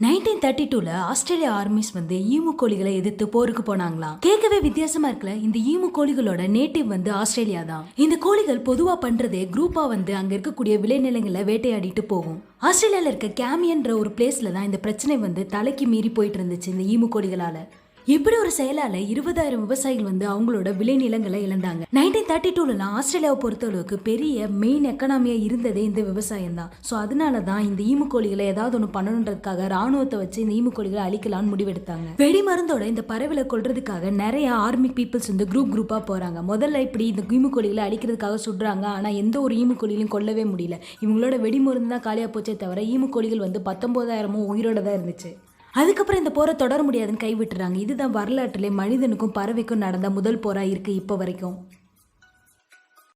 1932ல Australia armies emu கோழிகளை எதிர்த்து போருக்கு போனாங்களாம். கேட்கவே வித்தியாசமா இருக்குல்ல. இந்த ஈமு கோழிகளோட நேட்டிவ் ஆஸ்திரேலியா தான். இந்த கோழிகள் பொதுவா பண்றதே குரூப்பா அங்க இருக்கக்கூடிய விளைநிலங்களை வேட்டையாடிட்டு போகும். ஆஸ்திரேலியால இருக்க கேமியன்ற ஒரு பிளேஸ்ல தான் இந்த பிரச்சனை தலைக்கு மீறி போயிட்டு இருந்துச்சு இந்த ஈமு கோழிகளால. இப்படி ஒரு செயலால 20,000 விவசாயிகள் அவங்களோட விளைநிலங்களை இழந்தாங்க. 1932ல ஆஸ்திரேலியாவை பொறுத்தளவுக்கு பெரிய மெயின் எக்கனாமியா இருந்ததே இந்த விவசாயம் தான். ஸோ அதனாலதான் இந்த ஈமு கோழிகளை ஏதாவது ஒன்று பண்ணணுன்றதுக்காக ராணுவத்தை வச்சு இந்த ஈமு கோழிகளை அழிக்கலாம்னு முடிவெடுத்தாங்க. வெடி மருந்தோட இந்த பறவைகளை கொல்றதுக்காக நிறைய ஆர்மி பீப்புள்ஸ் குரூப்பா போறாங்க. முதல்ல இப்படி இந்த ஈமு கோழிகளை அழிக்கிறதுக்காக சுடுறாங்க. ஆனா எந்த ஒரு ஈமு கோழிகளையும் கொல்லவே முடியல. இவங்களோட வெடி மருந்து தான் காலியா போச்சே தவிர ஈமு கோழிகள் 19,000 உயிரோட தான் இருந்துச்சு. அதுக்கப்புறம் இந்த போரை தொடர முடியாதுன்னு கைவிட்டுறாங்க. இதுதான் வரலாற்றிலே மனிதனுக்கும் பறவைக்கும் நடந்த முதல் போரா இருக்கு இப்போ வரைக்கும்.